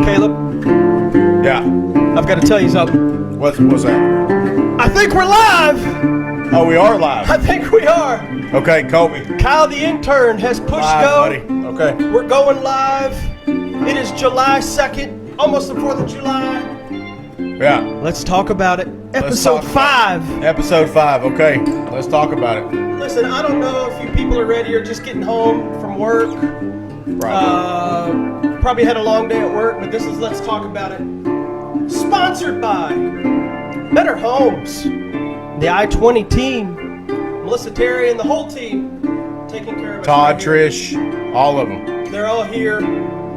Caleb, Yeah. I've got to tell you something. What's that? I think we're live. Oh, we are live. I think we are. Okay, Colby. Kyle the intern has pushed Live, go. buddy. Okay. We're going live. It is July 2nd, almost the 4th of July. Yeah. Let's talk about it. Let's Episode talk 5. Episode 5. Okay. Let's talk about it. Listen, I don't know if you people are ready or just getting home from work. Probably had a long day at work, but this is Let's Talk About It. Sponsored by Better Homes, the I-20 team, Melissa Terry and the whole team taking care of us. Todd, right here. Trish, all of them. They're all here.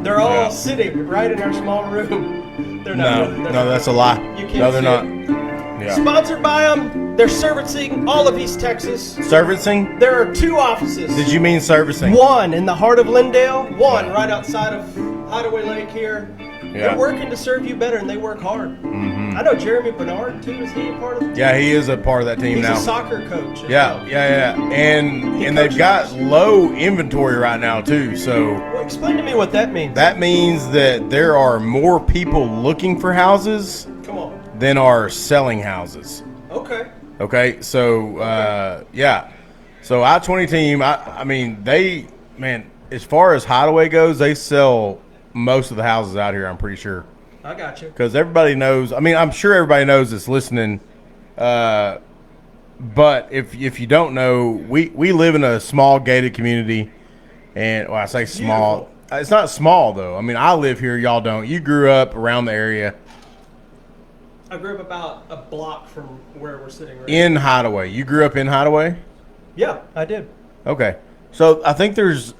They're all Yeah. sitting right in our small room. They're not. No, that's a lie. You can't No, they're see not. it. Yeah. Sponsored by them. They're servicing all of East Texas. Servicing? There are 2 offices. Did you mean servicing? One in the heart of Lindale, one Yeah. right outside of Hideaway Lake here. Yeah. They're working to serve you better, and they work hard. Mm-hmm. I know Jeremy Bernard, too. Is he a part of the team? Yeah, he is a part of that team He's now. a soccer coach. as Yeah, well. yeah. And He they've coaches got us. low inventory right now too. So Well, explain to me what that means. that means that there are more people looking for houses Come on. than are selling houses. Okay. Okay, so yeah, so I-20 team. I mean, as far as Hideaway goes, they sell most of the houses out here. I'm pretty sure I got you. because everybody knows. I mean, I'm sure everybody knows that's listening. But if you don't know, we live in a small gated community, and I say small. It's not small though. I mean, I live here. Y'all don't. You grew up around the area. I grew up about a block from where we're sitting right In Hideaway. You grew up in Hideaway? Yeah, I did. Okay. So I think there's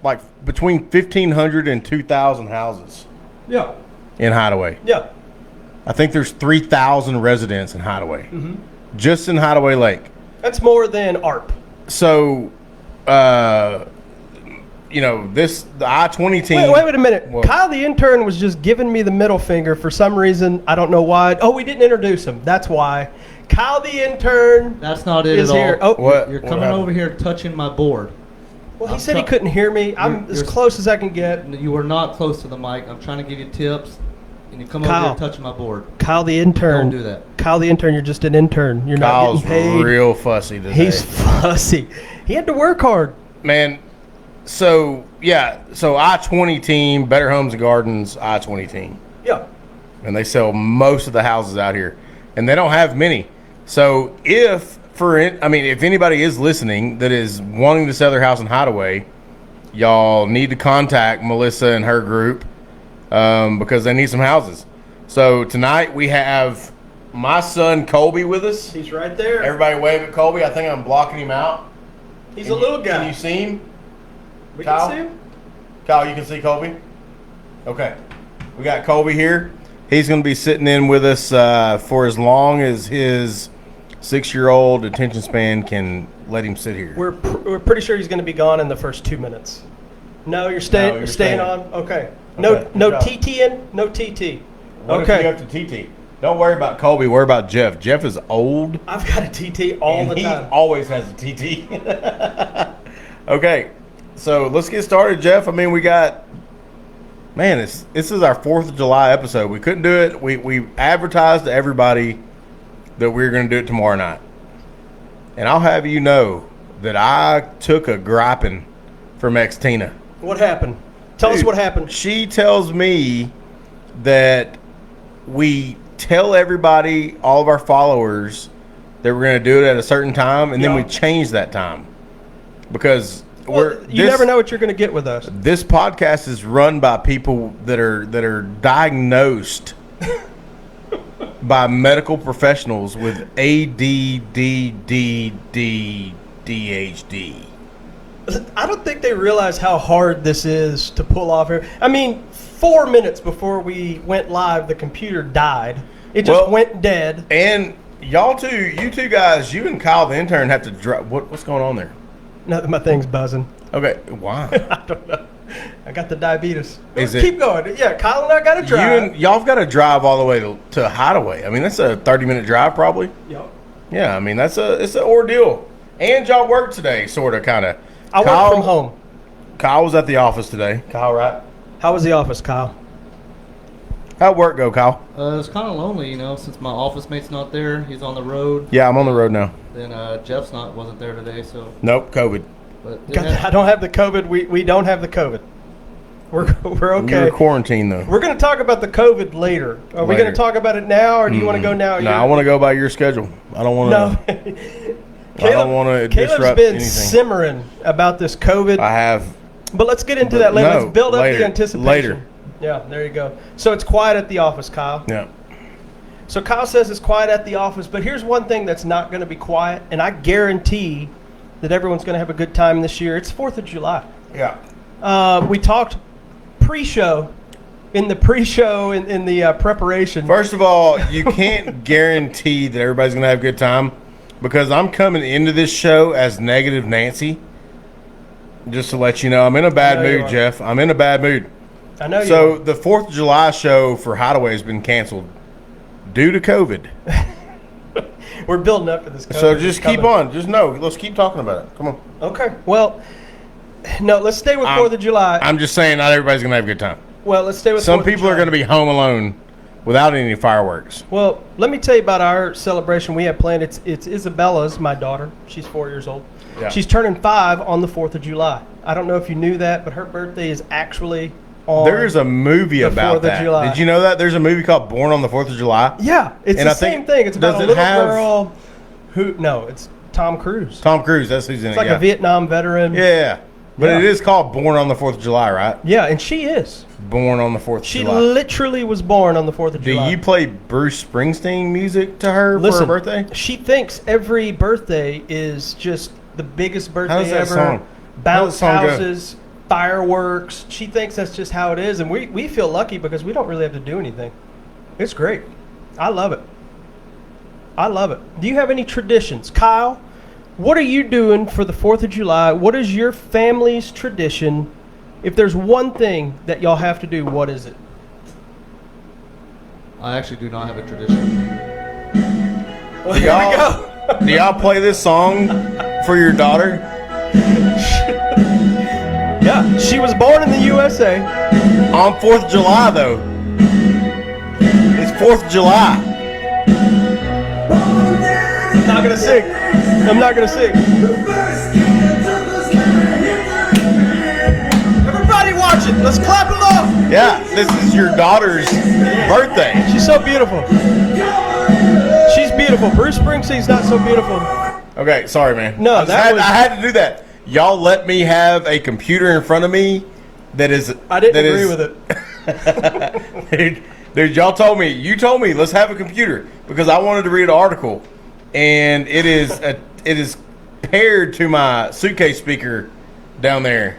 like between 1,500 and 2,000 houses Yeah. in Hideaway. Yeah. I think there's 3,000 residents in Hideaway. Mm-hmm. Just in Hideaway Lake. That's more than ARP. So the I-20 team. Wait a minute. What? Kyle the intern was just giving me the middle finger for some reason. I don't know why. Oh, we didn't introduce him. That's why. Kyle the intern That's not it is at here. all. Oh, What? You're What coming happened? over here touching my board. well, he I'm said he try- couldn't hear me. I'm as you're- close as I can get. You are not close to the mic. I'm trying to give you tips, and you come over Kyle. here touching my board. Kyle the intern. Don't do that. Kyle the intern, you're just an intern. You're Kyle's not getting paid. real fussy today. He's fussy. He had to work hard. Man, so I-20 team, Better Homes and Gardens, I-20 team. Yeah. And they sell most of the houses out here, and they don't have many. So if anybody is listening that is wanting to sell their house in Hideaway, y'all need to contact Melissa and her group because they need some houses. So tonight we have my son Colby with us. He's right there. Everybody wave at Colby. I think I'm blocking him out. He's a little guy. Can you see him? We Kyle? can see him. Kyle, you can see Colby? Okay. We got Colby here. He's going to be sitting in with us for as long as his 6-year-old attention span can let him sit here. We're pretty sure he's going to be gone in the first 2 minutes. No, you're staying. No, you're staying staying. on. Okay. Okay, No good job. TTing. No TT. What if Okay. you have to TT? Don't worry about Colby. Worry about Jeff. Jeff is old. I've got a TT all and the he time. always has a TT. Okay. So let's get started, Jeff. I mean, we got... Man, this is our 4th of July episode. We couldn't do it. We advertised to everybody that we were going to do it tomorrow night. And I'll have you know that I took a griping from ex-Tina. What happened? Tell us Dude, what happened. She tells me that we tell everybody, all of our followers, that we're going to do it at a certain time, and then Yeah. we change that time. Because Well, you never know what you're going to get with us. this podcast is run by people that are diagnosed by medical professionals with ADDDDHD. I don't think they realize how hard this is to pull off here. I mean, 4 minutes before we went live, the computer died. It just Well- went dead. And you two guys, you and Kyle the intern have to drive. What's going on there? No, my thing's buzzing. Okay, why? I don't know. I got the diabetes. Is it- Keep going. Yeah, Kyle and I got to drive. Y'all have got to drive all the way to Hideaway. I mean, that's a 30-minute drive probably. Yup. Yeah, I mean it's an ordeal. And y'all work today, sort of, kind of. I work Kyle- from home. Kyle was at the office today. Kyle, right? How was the office, Kyle? How'd work go, Kyle? It's kind of lonely, since my office mate's not there. He's on the road. Yeah, I'm on the road now. Then Jeff's wasn't there today, so. Nope, COVID. But I don't have the COVID. We don't have the COVID. We're okay. You're quarantined though. We're going to talk about the COVID later. Are we going Later. to talk about it now, or do you want to go now? No, I want to go by your schedule. I don't want No. to. I don't want to Caleb's disrupt been anything. simmering about this COVID, I have. but let's get into that later. No, Let's build up later. the anticipation. Later. Yeah, there you go. So it's quiet at the office, Kyle. Yeah. So Kyle says it's quiet at the office, but here's one thing that's not going to be quiet, and I guarantee that everyone's going to have a good time this year. It's 4th of July. Yeah. We talked pre-show, in the preparation. First of all, you can't guarantee that everybody's going to have a good time because I'm coming into this show as negative Nancy. Just to let you know, I'm in a bad I know you mood, are. Jeff. I'm in a bad mood. I know you. So the 4th of July show for Hideaway has been canceled due to COVID. We're building up to this. COVID. So It's just keep coming. on. Just know. Let's keep talking about it. Come on. Okay. Well, no, let's stay with 4th of July. I'm just saying not everybody's going to have a good time. Well, let's stay with Some 4th of people are July. going to be home alone without any fireworks. Well, let me tell you about our celebration we have planned. It's Isabella's, my daughter. She's 4 years old. Yeah. She's turning 5 on the 4th of July. I don't know if you knew that, but her birthday is actually on. There's a movie the about 4th of that. July. Did you know that? There's a movie called Born on the 4th of July. Yeah, it's And the I think- same thing. It's about does a it little have- girl who. No, it's Tom Cruise. Tom Cruise, that's who's in It's it. like yeah. a Vietnam veteran. Yeah. But Yeah. it is called Born on the 4th of July, right? Yeah, and she is. Born on the 4th of She July. literally was born on the 4th of Do July. you play Bruce Springsteen music to her for her birthday? She thinks every birthday is just the biggest birthday does that ever. song- Bounce how does that song go? houses, fireworks. She thinks that's just how it is, and we feel lucky because we don't really have to do anything. It's great. I love it. I love it. Do you have any traditions, Kyle? What are you doing for the 4th of July? What is your family's tradition? If there's one thing that y'all have to do, what is it? I actually do not have a tradition. Well, here we go. Do y'all play this song for your daughter? Yeah, she was born in the USA. On 4th of July, though. It's 4th of July. I'm not gonna sing. I'm not gonna sing. Everybody watch it. Let's clap along. Yeah, this is your daughter's birthday. She's so beautiful. She's beautiful. Bruce Springsteen's not so beautiful. Okay, sorry, man. No, I just that was- I had to do that. Y'all let me have a computer in front of me that is. I didn't that agree is- with it. Dude, you told me, let's have a computer because I wanted to read an article, and it is paired to my suitcase speaker down there.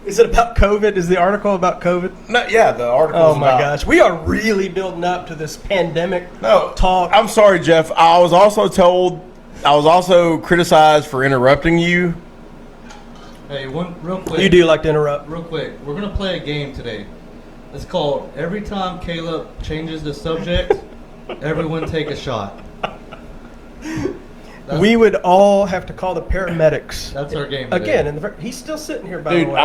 Is it about COVID? Is the article about COVID? No, yeah, the article. Oh my gosh, we are really building up to this pandemic talk. I'm sorry, Jeff. I was also criticized for interrupting you. Hey, one real quick. You do like to interrupt. Real quick, we're gonna play a game today. It's called Every Time Caleb Changes the Subject, Everyone Take a Shot. We would all have to call the paramedics. That's our game today. Again, and he's still sitting here, by Dude, the way.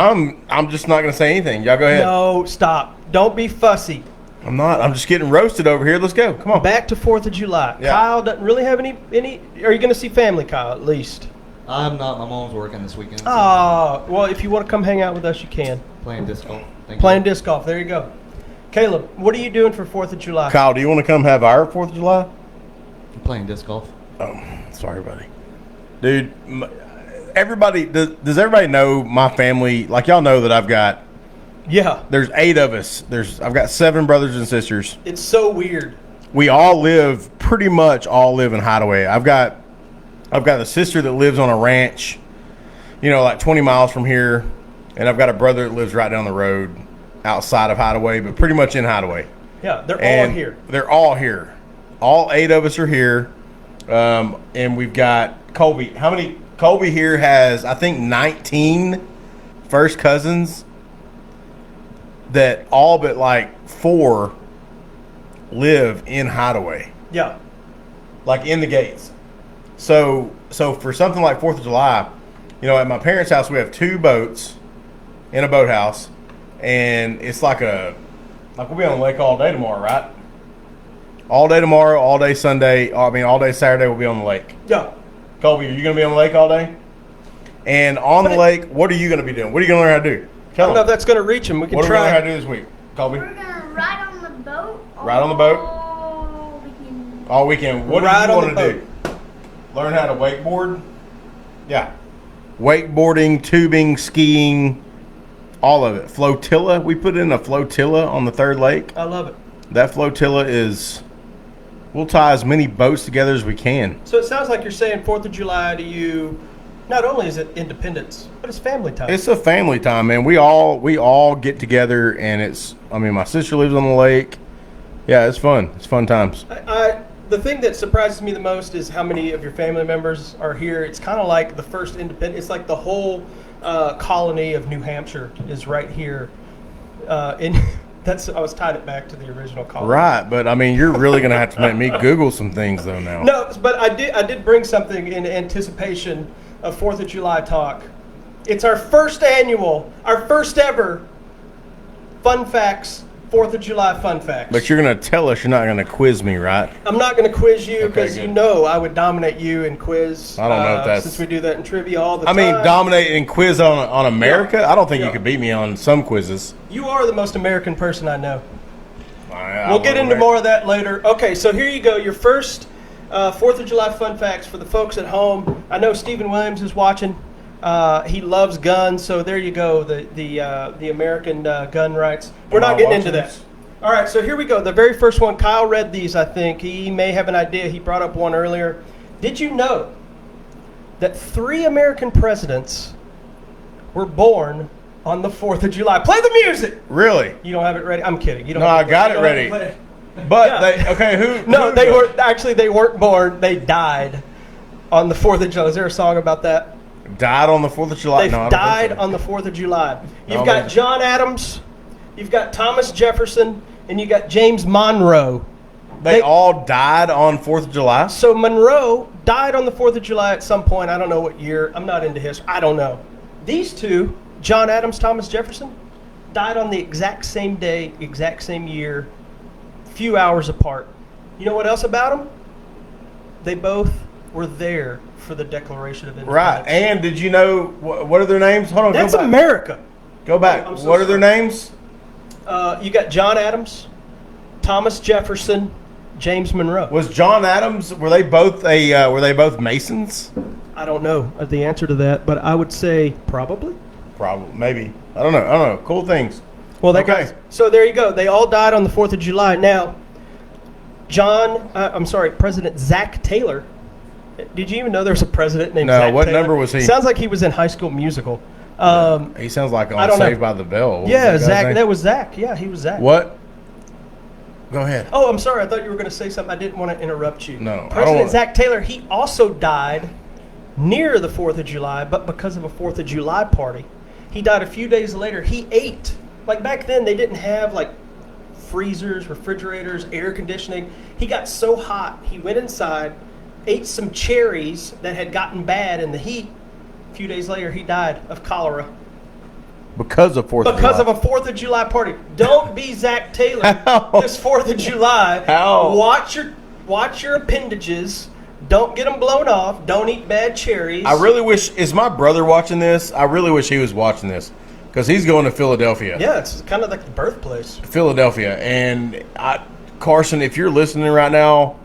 I'm just not gonna say anything. Y'all go ahead. No, stop. Don't be fussy. I'm not. I'm just getting roasted over here. Let's go. Come on. Back to 4th of July. Yeah. Kyle doesn't really have any. Are you going to see family, Kyle, at least? I'm not. My mom's working this weekend. So Oh, well, if you want to come hang out with us, you can. playing disc golf. Thank Playing you. disc golf. There you go. Caleb, what are you doing for 4th of July? Kyle, do you want to come have our 4th of July? I'm playing disc golf. Oh, sorry, buddy. Dude, everybody, does everybody know my family? Like, y'all know that I've got, Yeah. there's 8 of us. I've got 7 brothers and sisters. It's so weird. We pretty much all live in Hideaway. I've got a sister that lives on a ranch, like 20 miles from here. And I've got a brother that lives right down the road outside of Hideaway, but pretty much in Hideaway. Yeah, they're And all here. They're all here. All 8 of us are here. And we've got Colby. Colby here has, I think, 19 first cousins that all but like 4 live in Hideaway, Yeah. like in the gates. So for something like 4th of July, You know, at my parents' house, we have 2 boats in a boathouse, and it's like we'll be on the lake all day tomorrow, right? All day tomorrow, all day Sunday. I mean, all day Saturday, we'll be on the lake. Yeah. Colby, are you going to be on the lake all day? And on the lake, what are you going to be doing? What are you going to learn how to do? I Tell don't know if them. that's going to reach him. We can What are we going to try. learn how to do this week, Colby? We're gonna ride on the boat. Ride on the boat? all weekend. All weekend. What Ride do you on want to the do? Learn how to wakeboard? Yeah. Wakeboarding, tubing, skiing, all of it. Flotilla. We put in a flotilla on the third lake. I love it. That flotilla is, we'll tie as many boats together as we can. So it sounds like you're saying 4th of July to you, not only is it independence, but it's family time. It's a family time, man. We all get together, and my sister lives on the lake. Yeah, it's fun. It's fun times. The thing that surprises me the most is how many of your family members are here. It's kind of like the first independent. It's like the whole colony of New Hampshire is right here. I was tied it back to the original colony. Right, but I mean, you're really gonna have to make me Google some things though now. No, but I did bring something in anticipation of 4th of July talk. It's our first ever Fun Facts, 4th of July Fun Facts. But you're gonna tell us, you're not gonna quiz me, right? I'm not going to quiz you Okay, because good. you know I would dominate you in quiz. I don't know if that's- since we do that in trivia all the I time. mean, dominate and quiz on America. Yeah. I don't think Yeah. you could beat me on some quizzes. You are the most American person I know. I We'll get love into America. more of that later. Okay, so here you go. Your first 4th of July fun facts for the folks at home. I know Stephen Williams is watching. He loves guns, so there you go. The American gun rights. We're Am I not getting into watching that. this? All right, so here we go. The very first one. Kyle read these, I think. He may have an idea. He brought up one earlier. Did you know that 3 American presidents were born on the 4th of July? Play the music! Really? You don't have it ready? I'm kidding. You don't No, have I got you it don't have ready. play it. But Yeah. who? No, who they does? were actually they weren't born. They died on the 4th of July. Is there a song about that? Died on the 4th of July. They No, I don't died think so. on the 4th of July. You've No, got man. John Adams, you've got Thomas Jefferson, and you got James Monroe. They all died on 4th of July. So Monroe died on the 4th of July at some point. I don't know what year. I'm not into history. I don't know. These two, John Adams, Thomas Jefferson, died on the exact same day, exact same year, few hours apart. You know what else about them? They both were there for the Declaration of Independence. Right. And did you know what are their names? Hold on. That's go back. America. Go back. I'm so What are their sorry. names? You got John Adams, Thomas Jefferson, James Monroe. Was John Adams? Were they both Masons? I don't know the answer to that, but I would say probably. Probably. Maybe. I don't know. Cool things. Well, that Okay. guy. So there you go. They all died on the 4th of July. Now, President Zach Taylor. Did you even know there was a president named No, Zach what Taylor? number was he? Sounds like he was in High School Musical. He sounds like I on don't know. Saved by the Bell. What was Yeah, that guy's Zach. name? That was Zach. Yeah, he was Zach. What? Go ahead. Oh, I'm sorry. I thought you were going to say something. I didn't want to interrupt you. No, I don't President want- Zach Taylor, he also died near the 4th of July, but because of a 4th of July party. He died a few days later. He ate. Like back then, they didn't have like freezers, refrigerators, air conditioning. He got so hot, he went inside, ate some cherries that had gotten bad in the heat. A few days later, he died of cholera. Because of 4th of Because July. of a 4th of July party. Don't be Zach Taylor How? this 4th of July. How? Watch your appendages. Don't get them blown off. Don't eat bad cherries. I really wish, is my brother watching this? I really wish he was watching this. Because he's going to Philadelphia. Yeah, it's kind of like the birthplace. Philadelphia. And Carson, if you're listening right now,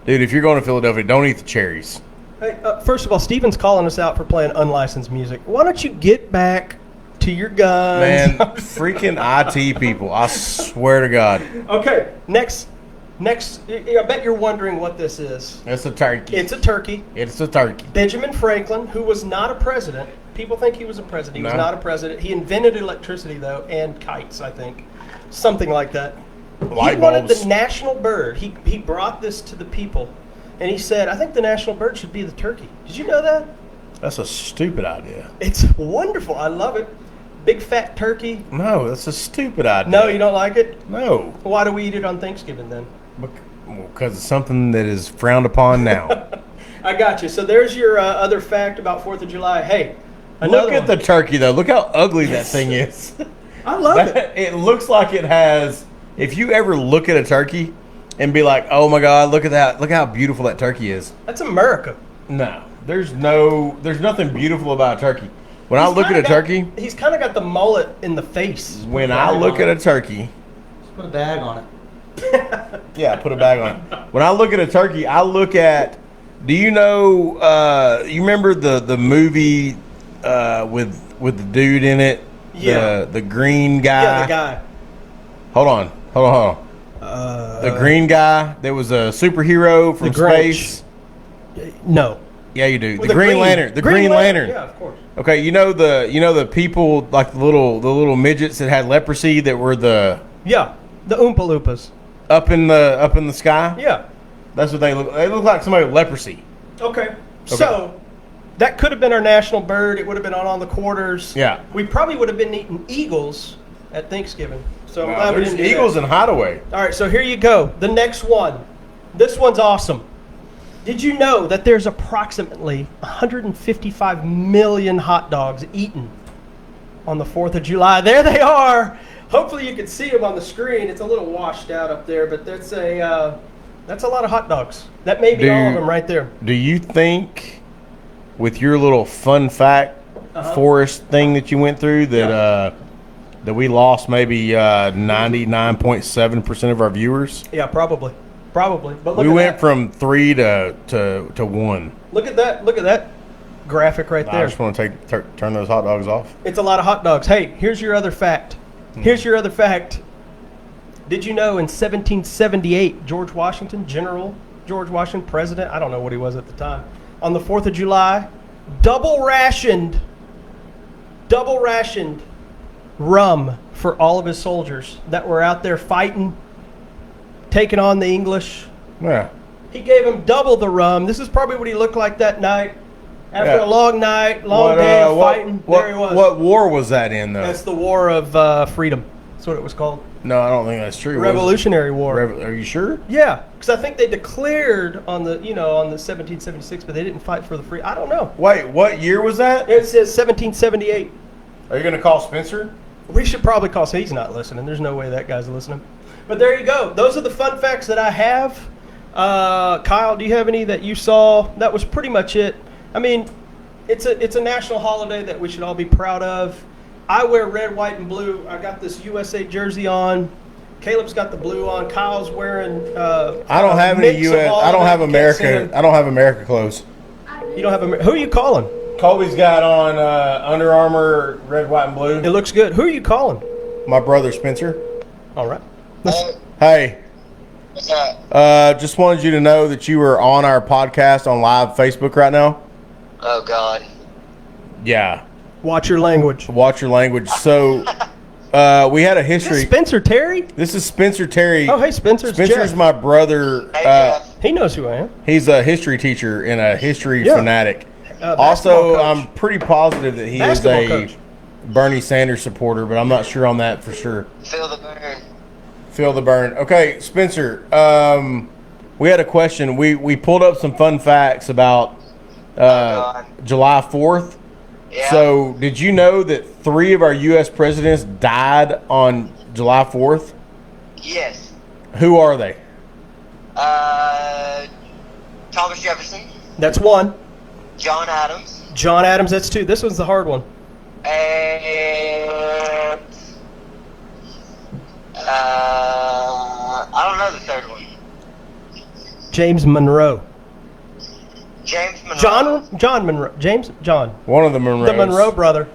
dude, if you're going to Philadelphia, don't eat the cherries. Hey, first of all, Steven's calling us out for playing unlicensed music. Why don't you get back to your guns? Man, freaking IT people. I swear to God. Okay, next. I bet you're wondering what this is. It's a turkey. It's a turkey. It's a turkey. Benjamin Franklin, who was not a president. People think he was a president. He was No. not a president. He invented electricity, though, and kites, I think. Something like that. Light He wanted bulbs. the national bird. He brought this to the people. And he said, I think the national bird should be the turkey. Did you know that? That's a stupid idea. It's wonderful. I love it. Big fat turkey. No, that's a stupid idea. No, you don't like it? No. Why do we eat it on Thanksgiving then? Because it's something that is frowned upon now. I got you. So there's your other fact about 4th of July. Hey, Another Look at one. the turkey, though. Look how ugly that thing is. I love it. It looks like it has. If you ever look at a turkey and be like, "Oh my God, look at that! Look how beautiful that turkey is." That's America. No, there's nothing beautiful about a turkey. When I look at a turkey, he's kind of got the mullet in the face. when I look at a turkey, Just put a bag on it. yeah, put a bag on it. When I look at a turkey, I look at. Do you know? You remember the movie with the dude in it? Yeah. The green guy. Yeah, the guy. Hold on. The green guy. There was a superhero from The Grinch. space. No. Yeah, you do. Well, The Green Lantern. The Green Lantern. Yeah, of course. Okay, you know the people like the little midgets that had leprosy that were the Yeah, the Oompa Loompas. up in the sky. Yeah. That's what they look. They look like somebody with leprosy. Okay. So that could have been our national bird. It would have been on the quarters. Yeah. We probably would have been eating eagles at Thanksgiving. So I'm Wow, glad we there's didn't do eagles that. in Hideaway. All right, so here you go. The next one. This one's awesome. Did you know that there's approximately 155 million hot dogs eaten on the 4th of July? There they are. Hopefully you can see them on the screen. It's a little washed out up there, but that's a lot of hot dogs. That may be all of them right there. Do you think, with your little fun fact forest thing that you went through, that that we lost maybe 99.7% of our viewers? Yeah, probably. Probably. But look We at went that. from 3 to 1. Look at that. Look at that graphic right I there. just want to turn those hot dogs off. It's a lot of hot dogs. Hey, here's your other fact. Here's your other fact. Did you know in 1778, General George Washington, president, I don't know what he was at the time, on the 4th of July, double rationed rum for all of his soldiers that were out there fighting, taking on the English. Yeah. He gave them double the rum. This is probably what he looked like that night. After Yeah. a long night, long day of fighting, there he was. What war was that in, though? That's the War of Freedom. That's what it was called. No, I don't think that's true. Revolutionary War. Are you sure? Yeah, because I think they declared on the 1776, but they didn't fight for the free. I don't know. Wait, what year was that? It says 1778. Are you going to call Spencer? We should probably call. He's not listening. There's no way that guy's listening. But there you go. Those are the fun facts that I have. Kyle, do you have any that you saw? That was pretty much it. I mean, it's a national holiday that we should all be proud of. I wear red, white, and blue. I got this USA jersey on. Caleb's got the blue on. Kyle's wearing. I don't have any mix of U.S. all I don't of have it. You can't see America. him. I don't have America clothes. You don't have Who are you calling? Colby's got on Under Armour, red, white, and blue. It looks good. Who are you calling? My brother Spencer. All right. Hey, What's up? just wanted you to know that you were on our podcast on live Facebook right now. Oh God. Yeah, Watch your language. watch your language. So, we had a Is this history. Spencer Terry? This is Spencer Terry. Oh, hey, Spencer. It's Spencer's Jeff. my brother. Hey, Jeff. He knows who I am. He's a history teacher and a history Yeah. fanatic. Basketball Also, coach. I'm pretty positive that he Basketball is a coach. Bernie Sanders supporter, but I'm not sure on that for sure. Feel the burn. Feel the burn. Okay, Spencer. We had a question. We pulled up some fun facts about God. July 4th. Yeah. So, did you know that 3 of our U.S. presidents died on July 4th? Yes. Who are they? Thomas Jefferson, That's one. John Adams, John Adams, that's two. This one's the hard one. and I don't know the third one. James Monroe. James Monroe. John Monroe. John. One of the Monroes. The Monroe brother.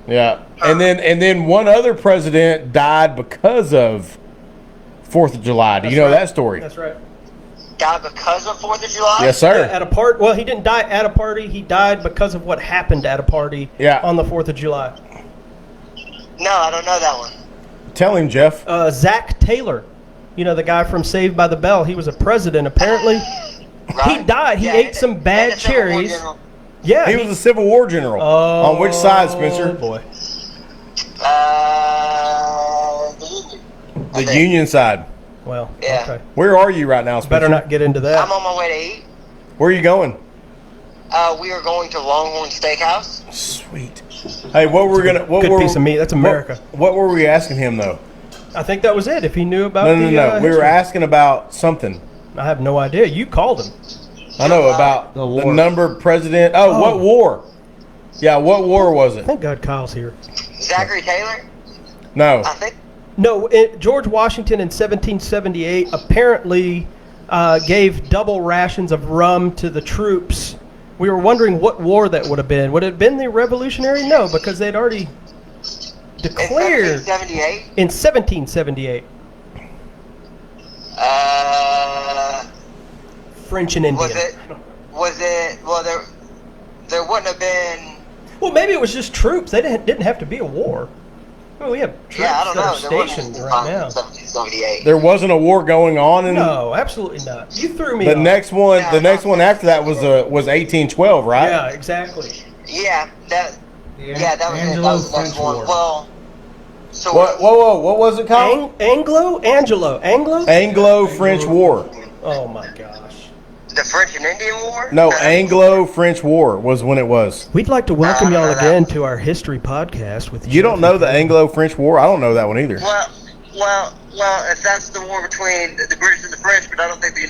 Yeah, and then one other president died because of 4th of July. Do you know right. that story? That's right. Died because of 4th of July? Yes, sir. At a part. Well, he didn't die at a party. He died because of what happened at a party. Yeah. On the 4th of July. No, I don't know that one. Tell him, Jeff. Zach Taylor. You know the guy from Saved by the Bell. He was a president apparently. Right? He died. He Yeah, ate some bad and the Civil War cherries. general. Yeah. He was a Civil War general. Oh, On which side, Spencer? boy. The Union. The Union side. Well. Yeah. Okay. Where are you right now, Spencer? Better not get into that. I'm on my way to eat. Where are you going? We are going to Longhorn Steakhouse. Sweet. Hey, what were we gonna? What Good were, piece of meat. That's America. What were we asking him though? I think that was it. If he knew about No. the We were history. asking about something. I have no idea. You called him. I know about The the war. number president. Oh, what war? Yeah, what war was it? Thank God Kyle's here. Zachary Taylor? No. I think. No, George Washington in 1778 apparently gave double rations of rum to the troops. We were wondering what war that would have been. Would it have been the Revolutionary? No, because they'd already declared 1778? in 1778. French and Indian. Was it, well, there wouldn't have been, Well, maybe it was just troops. They didn't have to be a war. Well, we have troops yeah, I don't that know. are There wasn't stationed any right time in now. 1778. There wasn't a war going on in No, absolutely not. You threw me the off. next one. Yeah, The next one after that was 1812, right? Yeah, exactly. Yeah, that was it. That was the next Anglo-French one. War. Well, so Whoa! What was it called? Anglo? Anglo-French War. Oh my gosh. the French and Indian War? No, Anglo-French War was when it was. We'd like to welcome I don't y'all know that again one. to our history podcast with You don't know the Anglo-French War? I don't know that one either. Well, if that's the war between the British and the French, but I don't think the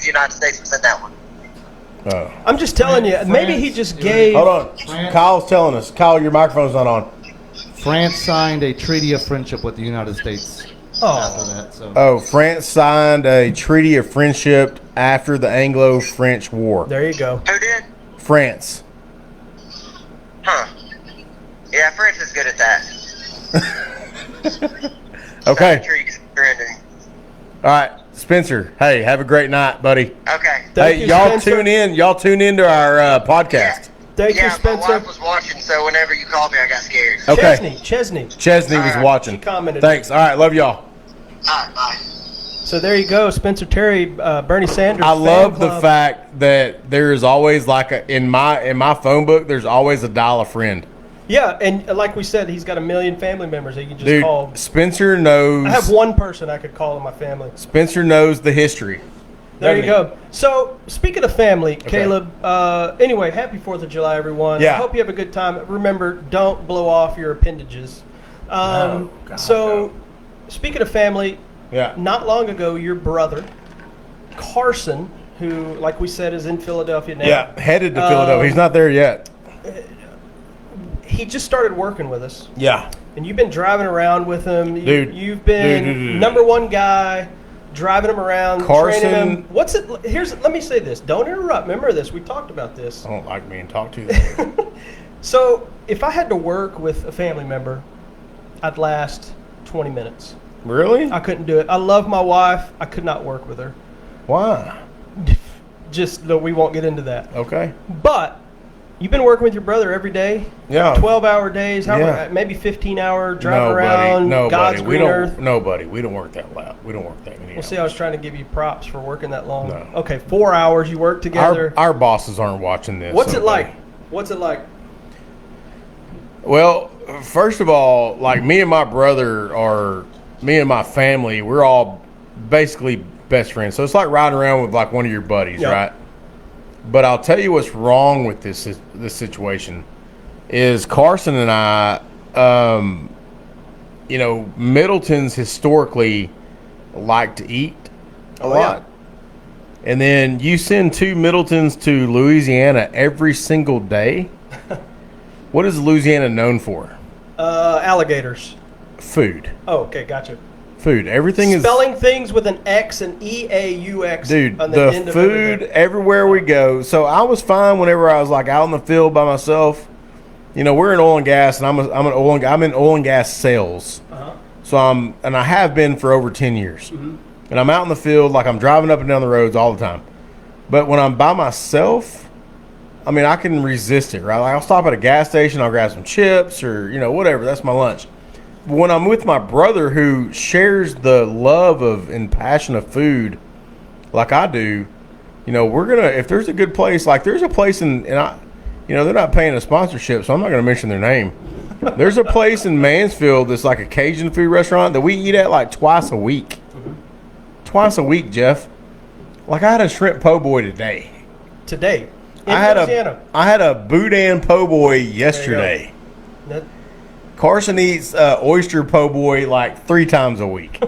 United States was in that one. Oh. I'm just telling you, maybe he just gave. Hold on. France. Kyle's telling us. Kyle, your microphone's not on. France signed a treaty of friendship with the United States after Oh, that. So Oh, France signed a treaty of friendship after the Anglo-French War. there you go. Who did? France. Huh. Yeah, France is good at that. Okay. Trees, trending. All right, Spencer. Hey, have a great night, buddy. Okay. Thank Hey, you, y'all Spencer. tune in. Y'all tune into our podcast. Thank you, Yeah, my Spencer. wife was watching, so whenever you called me, I got scared. Okay. Chesney. Chesney was All right. watching. She commented. Thanks. All right, love y'all. All right, bye. So there you go, Spencer Terry, Bernie Sanders. I fan love the club. fact that there is always like in my phone book. There's always a dial a friend. Yeah, and like we said, he's got 1 million family members that you can just Dude, call. Spencer knows. I have one person I could call in my family. Spencer knows the history. There you Doesn't he? go. So, speaking of family, Caleb, anyway, happy 4th of July, everyone. Yeah. I hope you have a good time. Remember, don't blow off your appendages. God, Speaking of family, Yeah. not long ago, your brother, Carson, who, like we said, is in Philadelphia now. Yeah, headed to Philadelphia. He's not there yet. He just started working with us. Yeah. And you've been driving around with him. Dude. You've been Dude. number one guy, driving him around, Carson- training him. What's it? Let me say this. Don't interrupt. Remember this. We talked about this. I don't like being talked to. So, if I had to work with a family member, I'd last 20 minutes. Really? I couldn't do it. I love my wife. I could not work with her. Why? Just that we won't get into that. Okay. But you've been working with your brother every day. Yeah. 12-hour days. How Yeah. maybe 15-hour driving Nobody. around Nobody. God's We green don't. earth. Nobody. We don't work that loud. We don't work that many. Well, see, I was trying to give you props for working that long. No. Okay, 4 hours you work together. Our bosses aren't watching this. What's so it like? What's it like? Well, first of all, like me and my family, we're all basically best friends. So it's like riding around with like one of your buddies, Yeah. right? But I'll tell you what's wrong with this situation is Carson and I, Middletons historically like to eat a Oh, yeah. lot. And then you send 2 Middletons to Louisiana every single day. What is Louisiana known for? Alligators. Food. Oh, okay, gotcha. Food. Everything is Spelling things with an X and EAUX. dude. on The end of food everything. everywhere we go. So I was fine whenever I was like out in the field by myself. You know, we're in oil and gas, and I'm in oil and gas sales. Uh-huh. So I have been for over 10 years. Mm-hmm. And I'm out in the field, like I'm driving up and down the roads all the time. But when I'm by myself, I mean, I can resist it, right? Like I'll stop at a gas station, I'll grab some chips or, whatever. That's my lunch. But when I'm with my brother who shares the love of and passion of food like I do, we're going to, if there's a good place, like there's a place they're not paying a sponsorship, so I'm not going to mention their name. There's a place in Mansfield that's like a Cajun food restaurant that we eat at like twice a week. Twice a week, Jeff. Like I had a shrimp po' boy today. Today. In I Louisiana. had a boudin po' boy yesterday. That- Carson eats oyster po' boy like 3 times a week.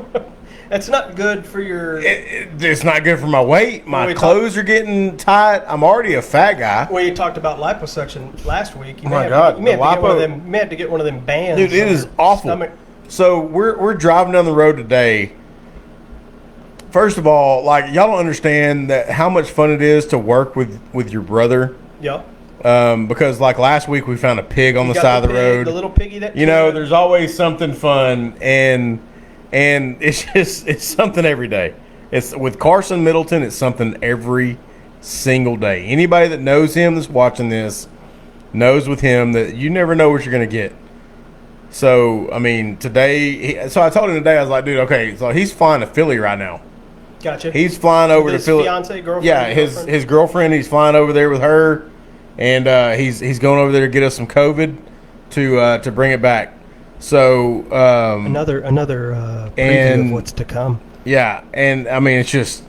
That's not good for your. It's not good for my weight. My we clothes are getting tight. I'm already a fat guy. Well, you talked about liposuction last week. You Oh my may God, you may have the to get one of lipo- them. You may have to get one of them bands. Dude, it on is your awful. stomach. So we're driving down the road today. First of all, like y'all don't understand that how much fun it is to work with your brother. Yeah. Because like last week we found a pig on the Got side of the pig, road. the little piggy that You know, there's always something fun, and it's something every day. It's with Carson Middleton. It's something every single day. Anybody that knows him that's watching this knows with him that you never know what you're going to get. So I mean, today. So I told him today. I was like, dude, okay. So he's flying to Philly right now. Gotcha. He's flying over His to Philly. fiance, girlfriend, Yeah, his girlfriend. He's flying over there with her, and he's going over there to get us some COVID to bring it back. So another preview and- of what's to come. yeah, and I mean it's just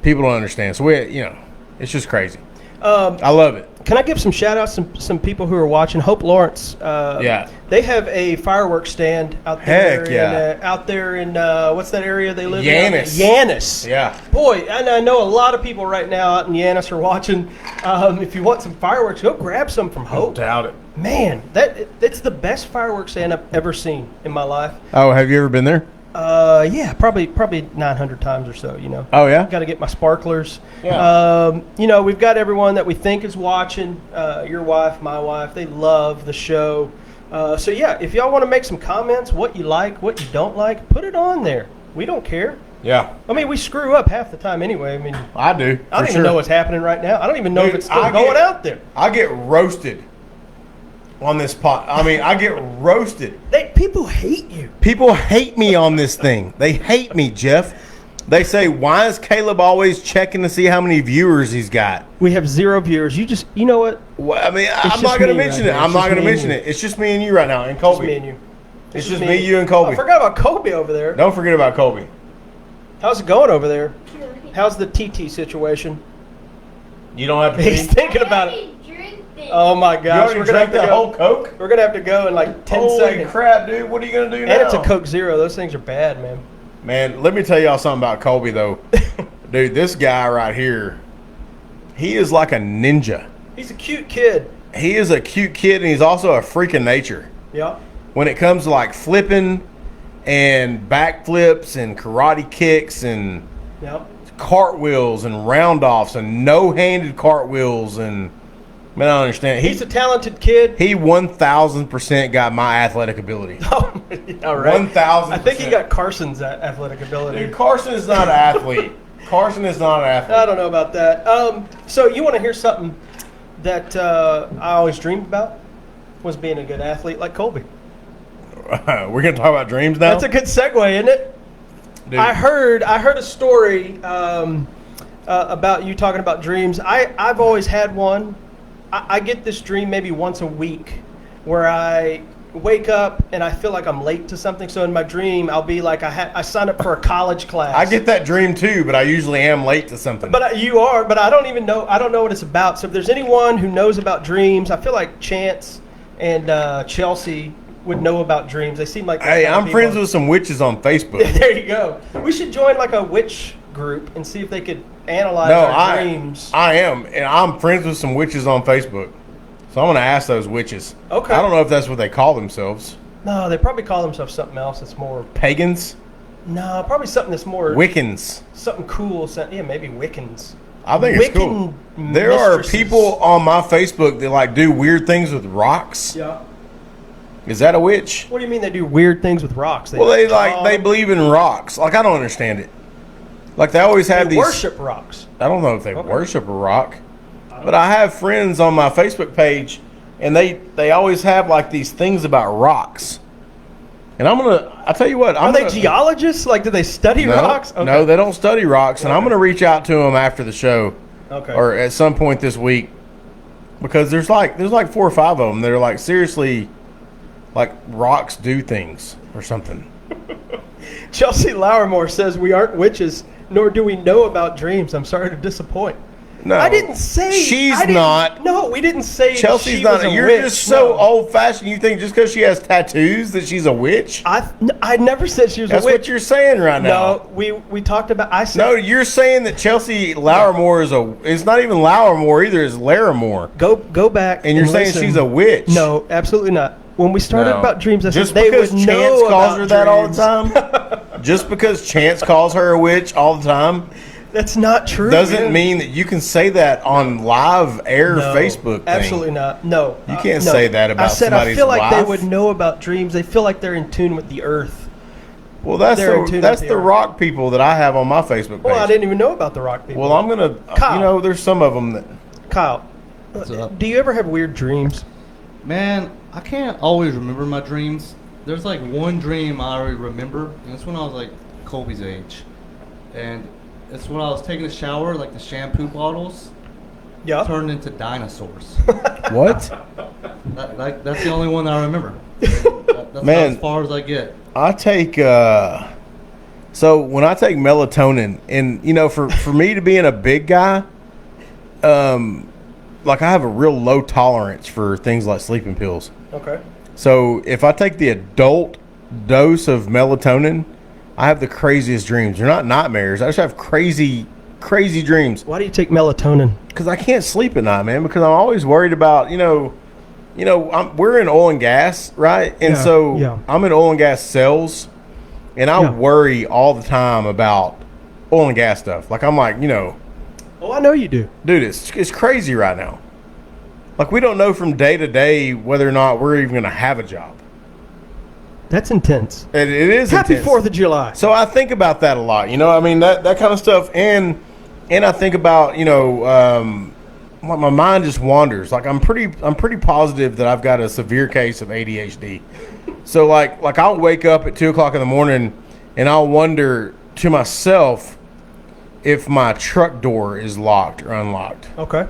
people don't understand. So it's just crazy. I love it. Can I give some shout outs to some people who are watching? Hope Lawrence. Yeah. They have a fireworks stand out there. Heck yeah. Out there in what's that area they live Yanis. in? Yanis. Yeah. Boy, and I know a lot of people right now out in Yanis are watching. If you want some fireworks, go grab some from Hope. Doubt it. Man, it's the best fireworks stand I've ever seen in my life. Oh, have you ever been there? Yeah, probably 900 times or so. You know. Oh yeah. Got to get my sparklers. Yeah. You know, we've got everyone that we think is watching. Your wife, my wife, they love the show. So yeah, if y'all want to make some comments, what you like, what you don't like, put it on there. We don't care. Yeah, I mean, we screw up half the time anyway. I mean, I do. I don't even know what's happening right now. I don't even know Dude, if it's still I going get- out there. I get roasted on this pot. I mean, I get roasted. People hate you. People hate me on this thing. They hate me, Jeff. They say, why is Caleb always checking to see how many viewers he's got? We have 0 viewers. You know what? Well, I mean, I'm just not going to me mention right it. now. I'm It's not just going to me and mention you. it. It's just me and you right now, and It's Colby. me and you. It's just me, you, and Colby. I forgot about Colby over there. Don't forget about Colby. How's it going over there? How's the TT situation? You don't have to. He's be. thinking about it. I drink this. Oh my You gosh, already we're gonna have drank to that whole go. Coke. We're gonna have to go in like 10 Holy seconds. crap, dude! What are you gonna do now? And it's a Coke Zero. Those things are bad, man. Man, let me tell y'all something about Colby though. Dude, this guy right here, he is like a ninja. He's a cute kid. He is a cute kid, and he's also a freak of nature. Yeah. When it comes to like flipping and backflips and karate kicks and Yeah. cartwheels and round-offs and no-handed cartwheels and man, I don't understand. He's a talented kid. He 1,000% got my athletic ability. Oh, yeah, right. 1,000%. I think he got Carson's athletic ability. Dude, Carson is not an athlete. Carson is not an athlete. I don't know about that. So you want to hear something that I always dreamed about? Was being a good athlete like Colby. We're gonna talk about dreams now. That's a good segue, isn't it? Dude, I heard a story about you talking about dreams. I've always had one. I get this dream maybe once a week where I wake up and I feel like I'm late to something. So in my dream, I'll be like I signed up for a college class. I get that dream too, but I usually am late to something. But you are. But I don't even know. I don't know what it's about. So if there's anyone who knows about dreams, I feel like Chance and Chelsea would know about dreams. They seem like Hey, kind of I'm friends people. with some witches on Facebook. There you go. We should join like a witch group and see if they could analyze No, our dreams. I am, and I'm friends with some witches on Facebook. So I'm gonna ask those witches. Okay. I don't know if that's what they call themselves. No, they probably call themselves something else that's more. Pagans, No, probably something that's more. Wiccans. Something cool. Yeah, maybe Wiccans. I think it's cool. Wiccan There are mistresses. people on my Facebook that like do weird things with rocks. Yeah. Is that a witch? What do you mean they do weird things with rocks? Well, they believe in rocks. Like I don't understand it. Like they always have they these. worship rocks. I don't know if they Okay. worship a rock, but I have friends on my Facebook page, and they always have like these things about rocks. And I tell you what, Are they geologists? Like, do they study No, rocks? Okay. no, they don't study rocks, and I'm going to reach out to them after the show, Okay. or at some point this week, because there's like 4 or 5 of them that are like seriously, like rocks do things or something. Chelsea Lowermore says we aren't witches, nor do we know about dreams. I'm sorry to disappoint. No, I didn't say she's I didn't- not. No, we didn't say Chelsea's she not. was a You're witch. just so No. old fashioned. You think just because she has tattoos that she's a witch? I never said she was That's a witch. what you're saying right now. No, we talked about. I said No, you're saying that Chelsea Larimore is a. It's not even Larimore either. It's Larimore. go back. And you're saying listen. she's a witch? No, absolutely not. When we started No. about dreams, I Just said they because would Chance know calls about her that all dreams. the time. Just because Chance calls her a witch all the time That's not true. doesn't man. mean that you can say that on live air No, Facebook thing. Absolutely not. No, You can't no. say that about I said I somebody's feel like they wife. would know about dreams. They feel like they're in tune with the earth. Well, that's They're in tune the with the earth. rock people that I have on my Facebook page. Well, I didn't even know about the rock people. Well, I'm gonna. Kyle. You know, there's some of them that. Kyle, What's up? do you ever have weird dreams? Man, I can't always remember my dreams. There's like one dream I already remember, and it's when I was like Colby's age. And it's when I was taking a shower, like the shampoo bottles Yeah. turned into dinosaurs. What? That's the only one that I remember. That's Man. as far as I get. I take so when I take melatonin, and you know, for me to being a big guy, like I have a real low tolerance for things like sleeping pills. Okay. So if I take the adult dose of melatonin, I have the craziest dreams. They're not nightmares. I just have crazy dreams Why do you take melatonin? because I can't sleep at night, man. Because I'm always worried about we're in oil and gas, right? And Yeah, so yeah. I'm in oil and gas sales, and I Yeah. worry all the time about oil and gas stuff. Like I'm like, Oh, I know you do. dude, it's crazy right now. Like we don't know from day to day whether or not we're even going to have a job. That's intense. It is Happy intense. 4th of July. So I think about that a lot. I mean that kind of stuff, and I think about like my mind just wanders. Like I'm pretty positive that I've got a severe case of ADHD. So like I'll wake up at 2:00 in the morning and I'll wonder to myself if my truck door is locked or unlocked. Okay.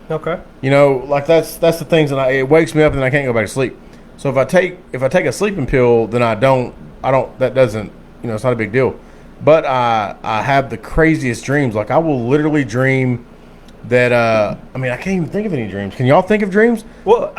Like that's the things that it wakes me up and I can't go back to sleep. So if I take a sleeping pill, then I don't that doesn't it's not a big deal. But I have the craziest dreams. Like I will literally dream that I can't even think of any dreams. Can y'all think of dreams? Well,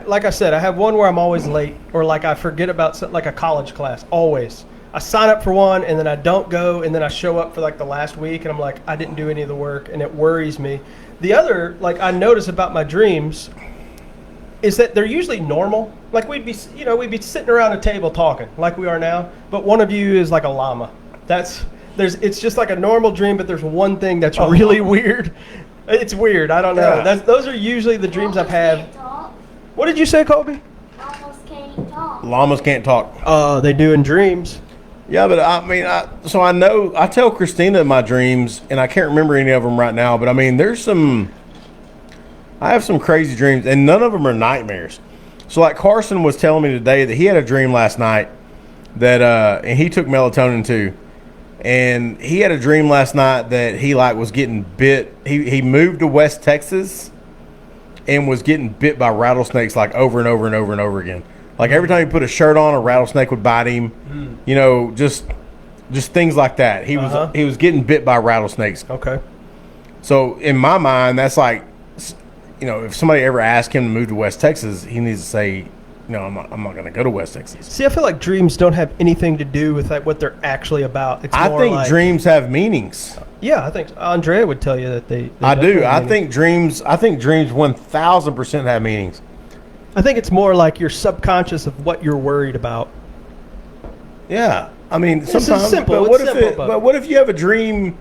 like I said, I have one where I'm always late, or like I forget about like a college class. Always, I sign up for one and then I don't go, and then I show up for like the last week, and I'm like, I didn't do any of the work, and it worries me. The other, like I notice about my dreams, is that they're usually normal. Like we'd be sitting around a table talking like we are now, but one of you is like a llama. It's just like a normal dream, but there's one thing that's really weird. It's weird. I don't know. Yeah. Those are usually the dreams I've Llamas had. can't talk. What did you say, Colby? Llamas can't talk. Llamas can't talk. They do in dreams. Yeah, but I tell Christina my dreams, and I can't remember any of them right now. But I mean, I have some crazy dreams, and none of them are nightmares. So like Carson was telling me today that he had a dream last night that and he took melatonin too. And he had a dream last night that he was getting bit. He moved to West Texas and was getting bit by rattlesnakes like over and over and over and over again. Like every time he put a shirt on, a rattlesnake would bite him. Just things like that. He was getting bit by rattlesnakes. Okay. So in my mind, that's like, if somebody ever asked him to move to West Texas, he needs to say, no, I'm not going to go to West Texas. See, I feel like dreams don't have anything to do with like what they're actually about. It's I more think like, dreams have meanings. Yeah, I think Andrea would tell you that they I definitely do. have I meaning. think dreams 1,000% have meanings. I think it's more like you're subconscious of what you're worried about. Yeah. I mean, This is sometimes. simple. But It's simple, but what if you have a dream?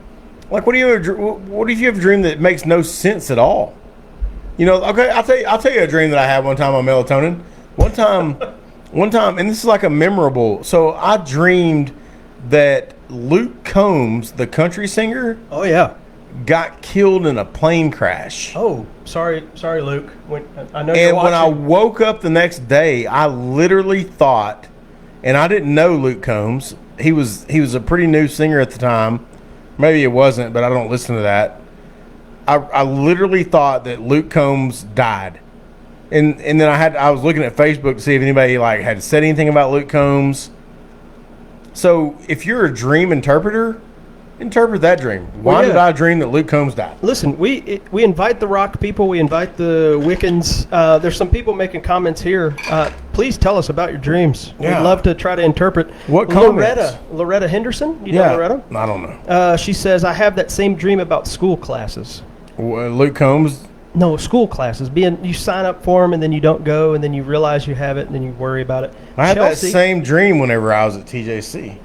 Like, what if you have a dream that makes no sense at all? Okay, I'll tell you a dream that I had one time on melatonin. One time, and this is like a memorable. So I dreamed that Luke Combs, the country singer, Oh yeah. got killed in a plane crash. Oh, sorry, Luke. I know you're And when I watching. woke up the next day, I literally thought, and I didn't know Luke Combs. He was a pretty new singer at the time. Maybe it wasn't, but I don't listen to that. I literally thought that Luke Combs died. And then I was looking at Facebook to see if anybody had said anything about Luke Combs. So if you're a dream interpreter, Interpret that dream. Why yeah. did I dream that Luke Combs died? Listen, we invite the rock people. We invite the Wiccans. There's some people making comments here. Please tell us about your dreams. Yeah. We'd love to try to interpret. What Loretta Henderson? You know Loretta? I don't know. She says, I have that same dream about school classes. Luke Combs. No, school classes. You sign up for them and then you don't go and then you realize you have it and then you worry about it. I had that same dream whenever I was at TJC.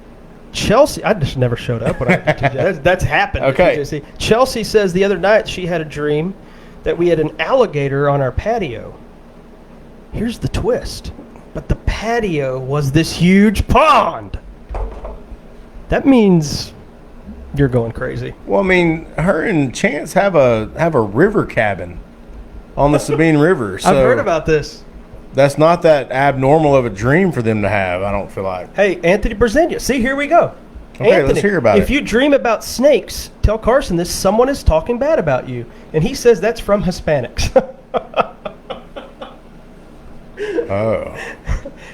Chelsea, I just never showed up when I went to TJC. That's happened. Okay. At TJC. Chelsea says the other night she had a dream that we had an alligator on our patio. Here's the twist. But the patio was this huge pond. That means you're going crazy. Well, I mean, her and Chance have a river cabin on the Sabine River. So I've heard about this. that's not that abnormal of a dream for them to have, I don't feel like. Hey, Anthony Brzezinski. See, here we go. Okay, Anthony, let's hear about it. If you dream about snakes, tell Carson this. Someone is talking bad about you. And he says that's from Hispanics. Oh.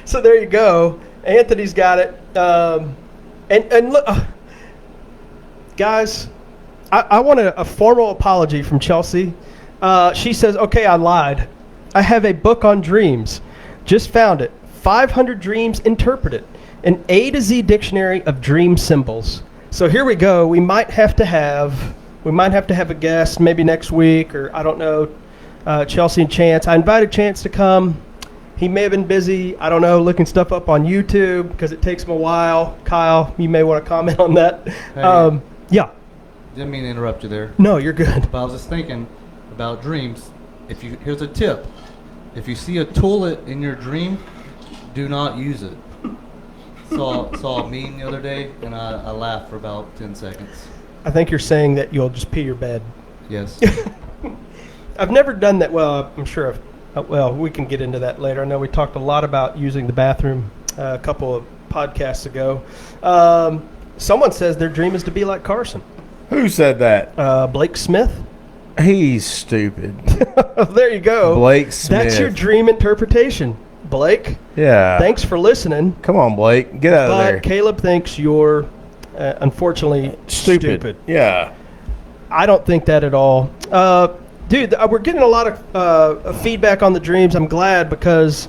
So there you go. Anthony's got it. And look, guys, I want a formal apology from Chelsea. She says, okay, I lied. I have a book on dreams. Just found it. 500 Dreams Interpreted. An A to Z dictionary of dream symbols. So here we go. We might have to have a guest maybe next week, or I don't know, Chelsea and Chance. I invited Chance to come. He may have been busy, I don't know, looking stuff up on YouTube because it takes him a while. Kyle, you may want to comment on that. Hey. Yeah. Didn't mean to interrupt you there. No, you're good. But I was just thinking about dreams. Here's a tip. If you see a toilet in your dream, do not use it. Saw a meme the other day, and I laughed for about 10 seconds. I think you're saying that you'll just pee your bed. Yes. I've never done that. Well, I'm sure well, we can get into that later. I know we talked a lot about using the bathroom a couple of podcasts ago. Someone says their dream is to be like Carson. Who said that? Blake Smith. He's stupid. There you go. Blake Smith. That's your dream interpretation, Blake. Yeah. Thanks for listening. Come on, Blake. Get out of there. But Caleb thinks you're, unfortunately, stupid. Yeah. I don't think that at all. Dude, we're getting a lot of feedback on the dreams. I'm glad because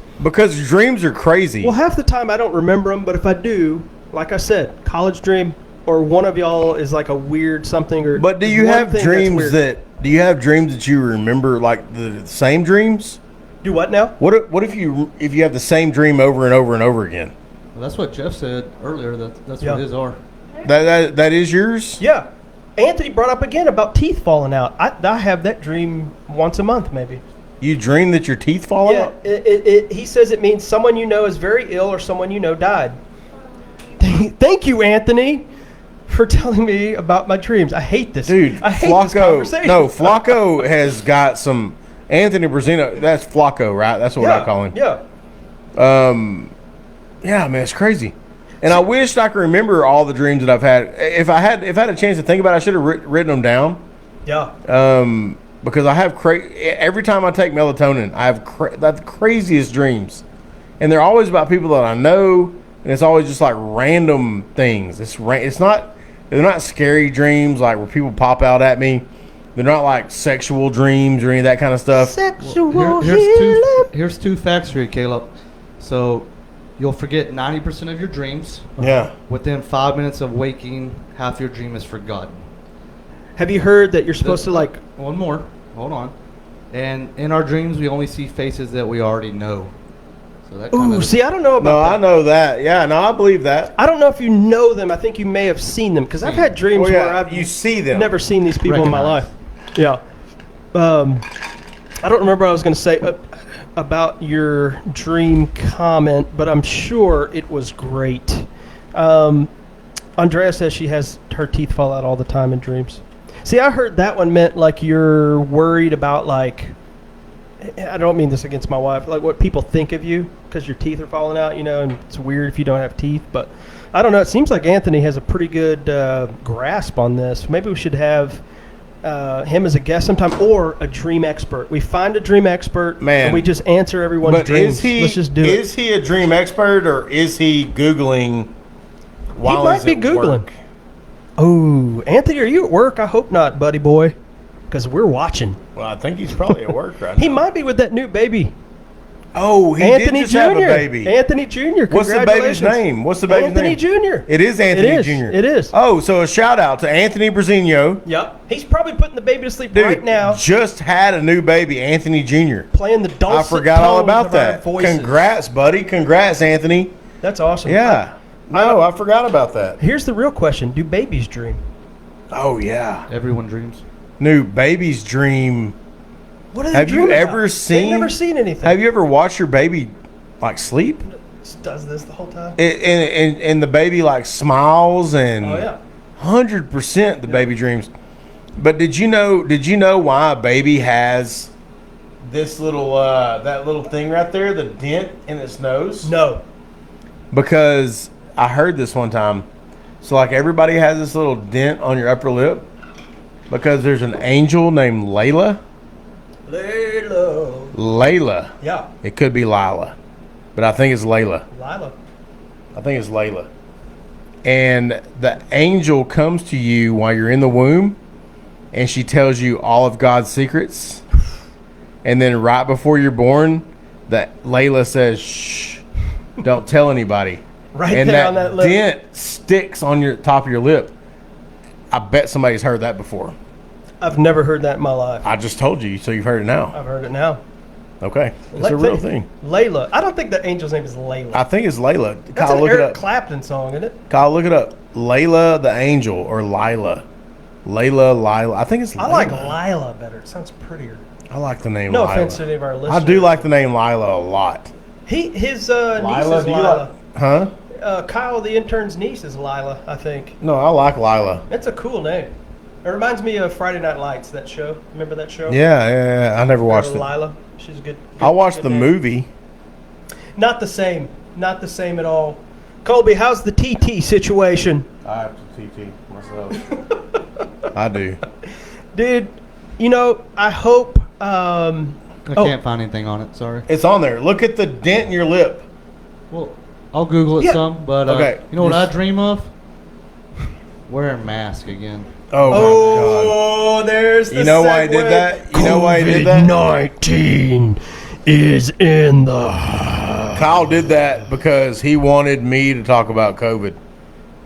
dreams are crazy. Well, half the time I don't remember them, but if I do, like I said, college dream or one of y'all is like a weird something. Or but do you one have thing dreams that's do you have dreams that you remember like the same dreams? Do what now? What if you have the same dream over and over and over again? Well, that's what Jeff said earlier. That's Yeah. what his are. That is yours? Yeah. Anthony brought up again about teeth falling out. I have that dream once a month, maybe. You dream that your teeth fall Yeah, out? he says it means someone you know is very ill or someone you know died. Thank you, Anthony, for telling me about my dreams. I hate this. Dude, I hate this conversation. No, Flacco has got some Anthony Brazino. That's Flacco, right? That's what I call him. Yeah. Yeah, man, it's crazy. And I wished I could remember all the dreams that I've had. If I had a chance to think about it, I should have written them down. Yeah. Because I have every time I take melatonin, I have the craziest dreams, and they're always about people that I know, and it's always just like random things. They're not scary dreams like where people pop out at me. They're not like sexual dreams or any of that kind of stuff. Sexual Here's two facts for you, Caleb. So you'll forget 90% of your dreams. Yeah. Within 5 minutes of waking, half your dream is forgotten. Have you heard that you're supposed to like? One more. Hold on. And in our dreams, we only see faces that we already know. So that Ooh, see, I don't know about that. I know that. Yeah, no, I believe that. I don't know if you know them. I think you may have seen them because I've had dreams where I've you see them. never seen these people in my life. Yeah. I don't remember what I was going to say about your dream comment, but I'm sure it was great. Andrea says she has her teeth fall out all the time in dreams. See, I heard that one meant like you're worried about like, I don't mean this against my wife, like what people think of you because your teeth are falling out, and it's weird if you don't have teeth, but I don't know. It seems like Anthony has a pretty good grasp on this. Maybe we should have him as a guest sometime or a dream expert. We find a dream expert and we just answer everyone's dreams. Let's just do it. Is he a dream expert or is he Googling while he might he's be at Googling. work? Oh, Anthony, are you at work? I hope not, buddy boy, because we're watching. Well, I think he's probably at work right He now. might be with that new baby, Oh, he Anthony did just Jr. have a baby. Anthony Jr. What's the baby's name? What's the baby's Anthony name? Jr. It is Anthony It is. Jr. It is. Oh, so a shout out to Anthony Brazino. Yep. He's probably putting the baby to sleep Dude, right now, just had a new baby, Anthony Jr. playing the I dulcet forgot all tones about of our that. voices. Congrats, buddy. Congrats, Anthony. That's awesome. Yeah. No, I forgot about that. Here's the real question: do babies dream? Oh, yeah. Everyone dreams. New baby's dream. What do they Have you dream ever about? seen? They've never seen anything. Have you ever watched your baby like sleep? Just does this the whole time? And the baby like smiles and Oh yeah. 100% the baby dreams. But did you know why a baby has this little that little thing right there, the dent in its nose? No. Because I heard this one time. So like everybody has this little dent on your upper lip because there's an angel named Layla. Layla. Layla. Yeah. It could be Lila, but I think it's Layla. Lila. I think it's Layla. And the angel comes to you while you're in the womb, and she tells you all of God's secrets. And then right before you're born, that Layla says, "Shh, don't tell anybody." Right and there that on that lip. dent sticks on your top of your lip. I bet somebody's heard that before. I've never heard that in my life. I just told you, so you've heard it now. I've heard it now. Okay, it's a real thing. Layla. I don't think the angel's name is Layla. I think it's Layla. That's Kyle, an look Eric it up. Clapton song, isn't it? Kyle, look it up. Layla the angel or Lila. Lila. I think it's Layla. I like Lila better. It sounds prettier. I like the name No Lila. offense to any of our listeners. I do like the name Lila a lot. His niece is Lila, do you Lila. Huh? Kyle, the intern's niece, is Lila, I think. No, I like Lila. It's a cool name. It reminds me of Friday Night Lights, that show. Remember that show? Yeah. I never watched it. Lila. She's a good. I watched good the name. movie. Not the same. Not the same at all. Colby, how's the TT situation? I have to TT myself. I do. Dude, I hope. I can't find anything on it. Sorry. It's on there. Look at the dent in your lip. Well, I'll Google it Yeah. some. But Okay, you know what just- I dream of? Wearing a mask again. Oh, my God. Oh, there's the You know why he did segue. that? You know why he did that? COVID-19 is in the. Kyle did that because he wanted me to talk about COVID.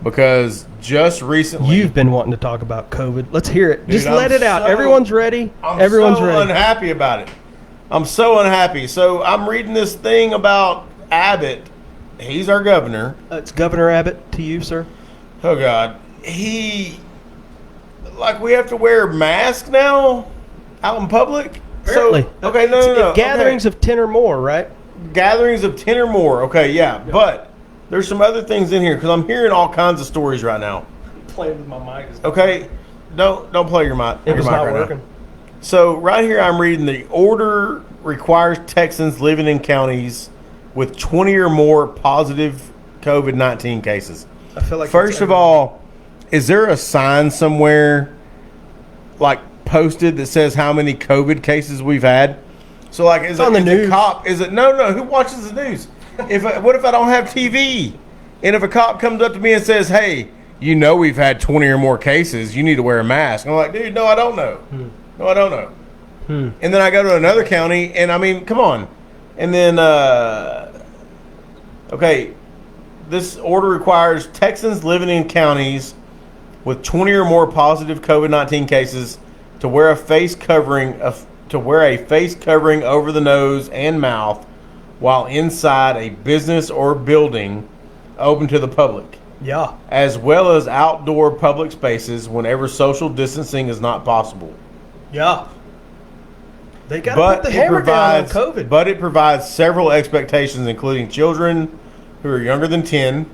Because just recently, You've been wanting to talk about COVID. Let's hear it. Just I'm let it out. so- Everyone's ready. I'm Everyone's so ready. unhappy about it. I'm so unhappy. So I'm reading this thing about Abbott. He's our governor. It's Governor Abbott to you, sir. Oh God, we have to wear masks now out in public. Apparently. So okay, no. Gatherings okay. of 10 or more, right? Gatherings of 10 or more. Okay, yeah, but there's some other things in here because I'm hearing all kinds of stories right now. Playing with my mic. Okay, don't play your mic. It was your mic not right now. working. So right here, I'm reading the order requires Texans living in counties with 20 or more positive COVID-19 cases. I feel like First of all, is there a sign somewhere like posted that says how many COVID cases we've had? So like, is it on the is news. a cop? Is it no? Who watches the news? What if I don't have TV? And if a cop comes up to me and says, "Hey, we've had 20 or more cases. You need to wear a mask." I'm like, "Dude, no, I don't know. No, I don't know." And then I go to another county, and I mean, come on. And then, okay, this order requires Texans living in counties with 20 or more positive COVID-19 cases to wear a face covering over the nose and mouth while inside a business or building open to the public, Yeah. as well as outdoor public spaces whenever social distancing is not possible. Yeah. They got to put the hammer down on COVID. But it provides several expectations, including children who are younger than 10,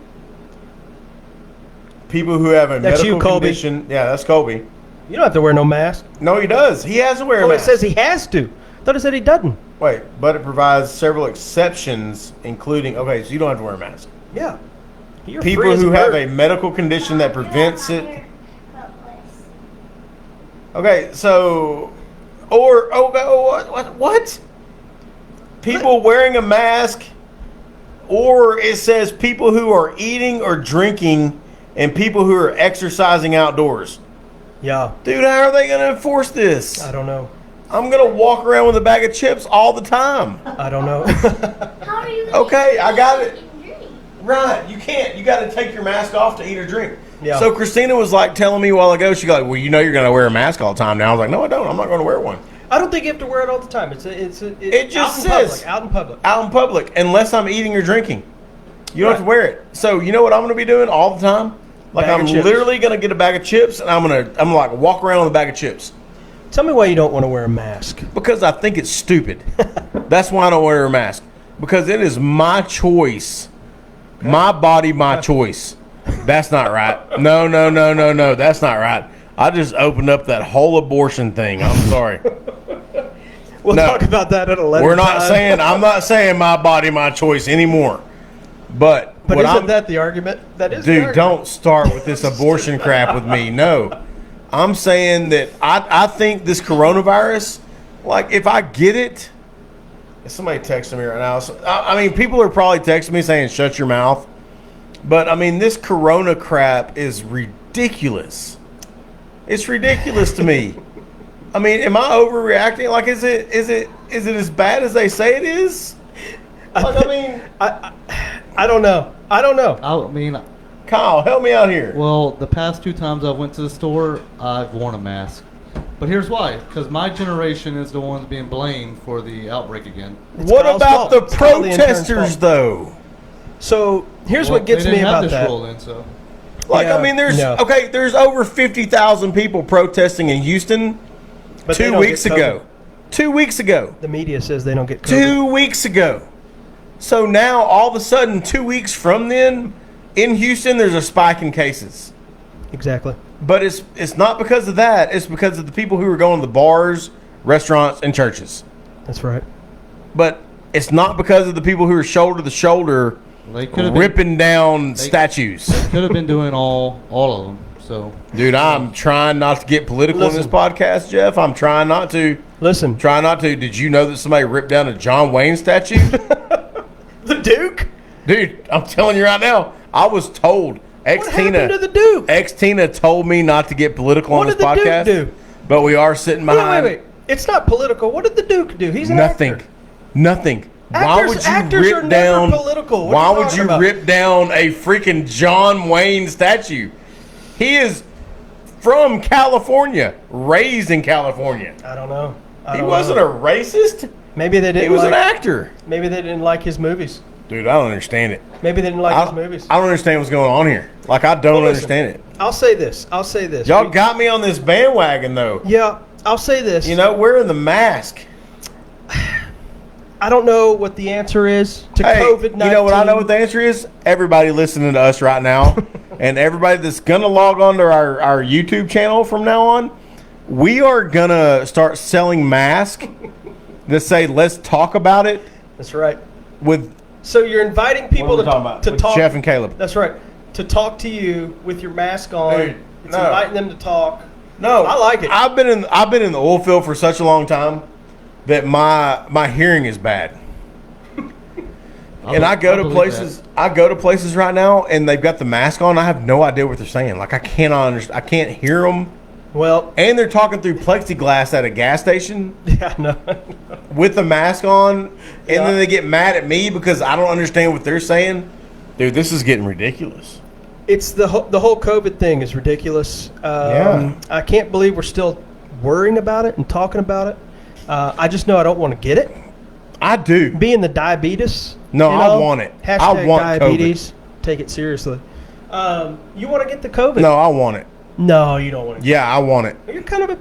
people who have a That's medical you, Colby. condition. Yeah, that's Colby. You don't have to wear no mask. No, he does. He has to wear a Oh, it mask. says he has to. I thought it said he doesn't. Wait, but it provides several exceptions, including, okay, so you don't have to wear a mask. Yeah. You're free People as who have bird. a medical condition that prevents it. Okay, so, what? People wearing a mask, or it says people who are eating or drinking and people who are exercising outdoors. Yeah, Dude, how are they going to enforce this? I don't know. I'm going to walk around with a bag of chips all the time. I don't know. How are you gonna Okay, I got it. eat and drink? Right, you can't. You got to take your mask off to eat or drink. Yeah. So Christina was like telling me a while ago, she got, well, you know you're going to wear a mask all the time now. I was like, no, I don't. I'm not going to wear one. I don't think you have to wear it all the time. It just out in says- public, out in public. Out in public, unless I'm eating or drinking. You don't have to Right. wear it. So you know what I'm going to be doing all the time? Like Bag of I'm chips. literally going to get a bag of chips and I'm like walk around with a bag of chips Tell me why you don't want to wear a mask. because I think it's stupid. That's why I don't wear a mask, because it is my choice. My body, my choice. That's not right. No. That's not right. I just opened up that whole abortion thing. I'm sorry. We'll No. talk about that at a later I'm time. not saying my body, my choice anymore. But But what isn't I'm, that the argument? That is the dude, argument. don't start with this abortion crap with me. No. I'm saying that I think this coronavirus, like if I get it, somebody texting me right now. So, I mean, people are probably texting me saying, shut your mouth. But I mean, this corona crap is ridiculous. It's ridiculous to me. I mean, am I overreacting? Like, is it as bad as they say it is? Like, I mean, I don't know. I don't know. I mean, Kyle, help me out here. well, the past 2 times I went to the store, I've worn a mask. But here's why: because my generation is the ones being blamed for the outbreak again. It's What Kyle's about fault. the It's Kyle the intern's protesters, fault. though? So here's Well, what gets they me didn't have about this that. rule then, so. Like, Yeah, I mean, there's no. there's over 50,000 people protesting in Houston But they 2 don't weeks get ago. COVID. 2 weeks ago. The media says they don't get COVID. 2 weeks ago. So now, all of a sudden, 2 weeks from then, in Houston, there's a spike in cases. Exactly. But it's not because of that. It's because of the people who are going to the bars, restaurants, and churches. That's right. But it's not because of the people who are shoulder to shoulder They could have been, ripping down statues. could have been doing all of them. So Dude, I'm trying not to get political in this Listen. podcast, Jeff. I'm trying not to. Listen, Try not to. Did you know that somebody ripped down a John Wayne statue? the Duke. Dude, I'm telling you right now, I was told. What happened to the Duke? Ex-Tina told me not to get political What on this did the Duke podcast. do? But we are sitting behind Wait. It's not political. What did the Duke do? He's an nothing. actor. Nothing. Why Actors- would you actors are rip never down political. What Why are you would talking you about? rip down a freaking John Wayne statue? He is from California, raised in California. I don't know. He wasn't a racist. Maybe they didn't. He was like, an actor. Maybe they didn't like his movies. Dude, I don't understand it. Maybe they didn't like his movies. I don't understand what's going on here. Like, I don't Well, listen. understand it. I'll say this. Y'all got me on this bandwagon, though. Yeah, I'll say this. You know, wearing the mask. I don't know what the answer is to Hey, COVID-19. you know what I know what the answer is? Everybody listening to us right now, and everybody that's going to log on to our YouTube channel from now on, we are going to start selling masks that say, let's talk about it That's right. with So you're inviting people what are we talking about? to With talk. Jeff and Caleb. That's right. To talk to you with your mask on. Dude, it's no. inviting them to talk. No, I like it. I've been in the oil field for such a long time that my hearing is bad. And I go to places. I go to places right now, and they've got the mask on. I have no idea what they're saying. Like, I cannot understand. I can't hear them. Well, And they're talking through plexiglass at a gas station yeah, no. with the mask on, and Yeah. then they get mad at me because I don't understand what they're saying. Dude, this is getting ridiculous. It's the whole COVID thing is ridiculous. Yeah. I can't believe we're still worrying about it and talking about it. I just know I don't want to get it. I do. Being the diabetes. No, you I know, want it. I Hashtag want diabetes. Take it seriously. You want to get the COVID? No, I want it. No, you don't want to. Yeah, I want it. You're kind of,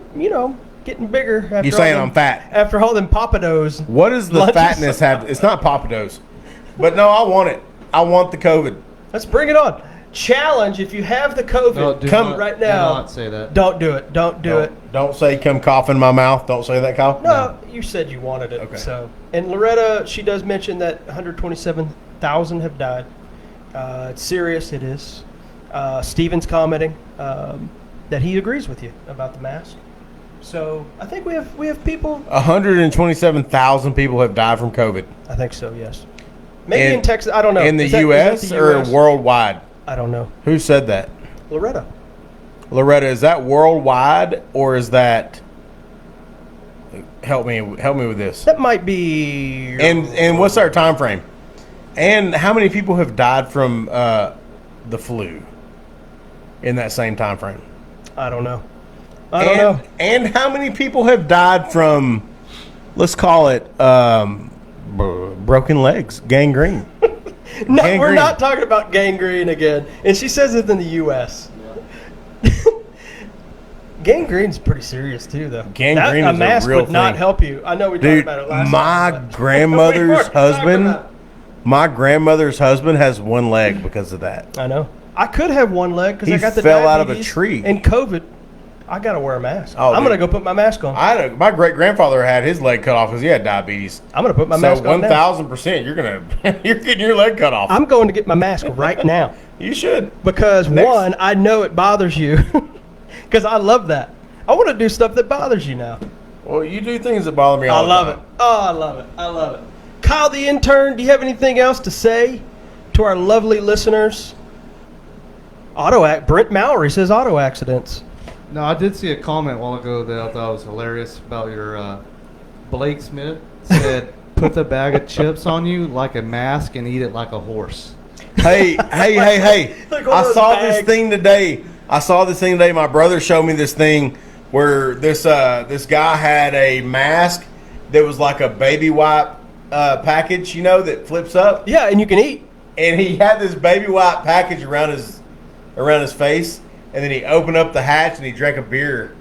getting bigger. After You all saying them- I'm fat? After all them Papados. What does the Lunches. fatness have? It's not Papados. But no, I want it. I want the COVID. Let's bring it on. Challenge, if you have the COVID, No, do Come not, right do now. not say that. Don't do it. Don't do it. Don't say come cough in my mouth. Don't say that, Kyle. No, you said you wanted it. Okay. So, and Loretta, she does mention that 127,000 have died. It's serious. It is. Steven's commenting that he agrees with you about the mask. So I think we have people. 127,000 people have died from COVID. I think so. Yes. Maybe in Texas. I don't know. In the Is that U.S. the or US? worldwide? I don't know. Who said that? Loretta. Loretta, is that worldwide or is that? Help me with this. That might be. And what's our time frame? And how many people have died from the flu in that same time frame? I don't know. I don't know. And how many people have died from, let's call it, broken legs, gangrene? No, we're Gangrene. not talking about gangrene again. And she says it in the U.S. Gangrene's pretty serious too, though. Gangrene a is a mask real would not thing. help you. I know we talked Dude, about it last my time, but- grandmother's We weren't talking husband, about it. my grandmother's husband has one leg because of that. I know. I could have one leg because He I got the fell out of a diabetes tree. and COVID. I gotta wear a mask. Oh, I'm gonna dude. go put my mask on. My great grandfather had his leg cut off because he had diabetes. I'm gonna put my So mask on now. 1,000%, you're getting your leg cut off. I'm going to get my mask right now You should. because Next. one, I know it bothers you because I love that. I want to do stuff that bothers you now. Well, you do things that bother me I all the love time. it. Oh, I love it. I love it. Kyle the intern, do you have anything else to say to our lovely listeners? Brent Mallory says auto accidents. No, I did see a comment a while ago that I thought was hilarious about your Blake Smith said, "Put the bag of chips on you like a mask and eat it like a horse." Hey. Like one I of those saw bags. this thing today. My brother showed me this thing where this guy had a mask that was like a baby wipe package, that flips up. Yeah, and you can eat. And he had this baby wipe package around his face, and then he opened up the hatch and he drank a beer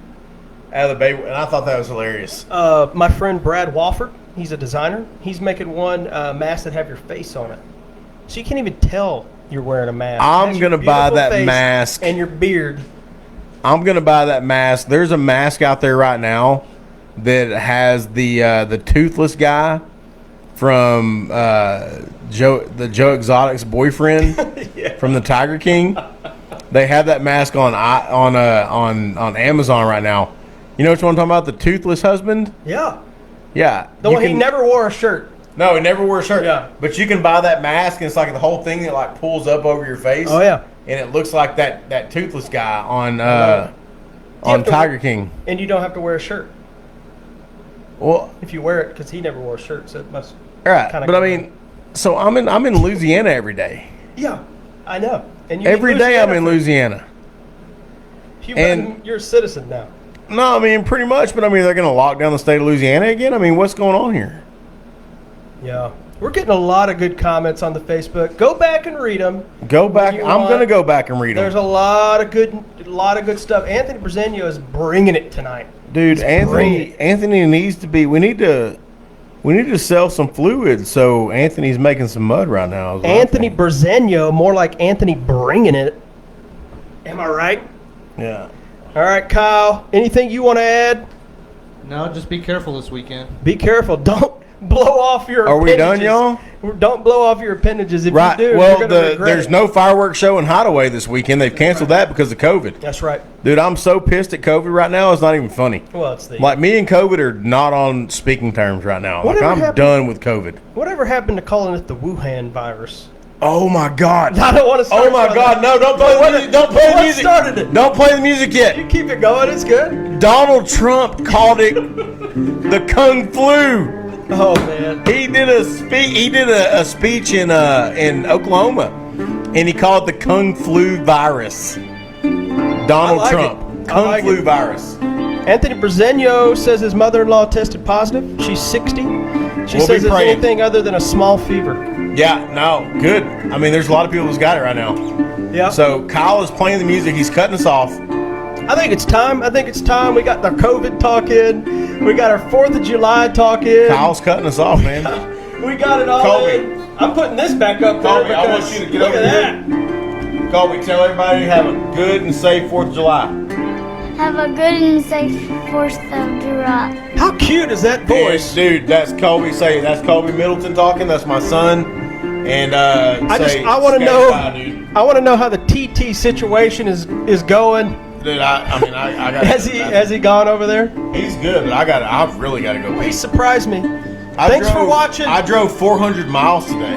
out of the baby. And I thought that was hilarious. My friend Brad Walford, he's a designer. He's making one mask that have your face on it, so you can't even tell you're wearing a mask. It I'm has your gonna buy beautiful that face mask. and your beard. I'm gonna buy that mask. There's a mask out there right now that has the toothless guy from the Joe Exotic's boyfriend from the Tiger King. They have that mask on Amazon right now. You know which one I'm talking about? The toothless husband. Yeah, Yeah, the one he never wore a shirt. No, he never wore a shirt. Yeah. But you can buy that mask, and it's like the whole thing that like pulls up over your face. Oh yeah, And it looks like that toothless guy on have to- Tiger King. and you don't have to wear a shirt Well, if you wear it because he never wore a shirt, so it must. all right. Kinda But I cool. mean, so I'm in Louisiana every day. Yeah, I know. And you Every eat day I'm in Louisiana Louisiana. food. and- You're a citizen now. No, I mean pretty much. But I mean they're going to lock down the state of Louisiana again. I mean what's going on here? Yeah, we're getting a lot of good comments on the Facebook. Go back and read them. Go back. you I'm want- going to go back and read There's them. a lot of good stuff. Anthony Brazeno is bringing it tonight. Dude, bring Anthony needs to be. We need to sell some fluid. So Anthony's making some mud right now. is what I Anthony think. Brazeno, more like Anthony bringing it. Am I right? Yeah. All right, Kyle. Anything you want to add? No, just be careful this weekend. Be careful. Don't blow off your. Are we done, appendages. Don't blow off your appendages. If Right. you do, Well, you're gonna regret there's it. no fireworks show in Hideaway this weekend. They've canceled that because of COVID. That's right. Dude, I'm so pissed at COVID right now. It's not even funny. Well, it's the. Like me and COVID are not on speaking terms right now. Like Whatever I'm happened- done with COVID. Whatever happened to calling it the Wuhan virus? Oh my God. I don't want to start. Oh my on God. that. No, don't play the music. Don't play the What music. started it? Don't play the music You yet. keep it going. It's good. Donald Trump called it the Kung Flu. Oh man. He did a speech in Oklahoma, and he called it the Kung Flu virus. Donald I like Trump, it. I Kung like Flu it. virus. Anthony Brazeno says his mother-in-law tested positive. She's 60. She We'll says be it's praying. anything other than a small fever. Yeah, no, good. I mean, there's a lot of people who's got it right now. Yeah. So Kyle is playing the music. He's cutting us off. I think it's time. We got our COVID talk in. We got our 4th of July talk in. Kyle's cutting us off, man. We got it all Colby. in. I'm putting this back up there Colby, I want because you to get look over at here. that. Colby, tell everybody to have a good and safe 4th of July. Have a good and safe 4th of July. How cute is that voice? Dude, that's Colby. Say that's Colby Middleton talking. That's my son. And I want to skate know. by, dude. I want to know how the TT situation is going. Dude, I got. Has he gone over there? He's good, but I've really got to go. He surprised me. I Thanks for drove- watching. I drove 400 miles today.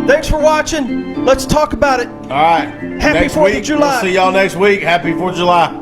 Thanks for watching. Let's talk about it. All right. Happy next 4th of week, July. We'll see y'all next week. Happy 4th of July.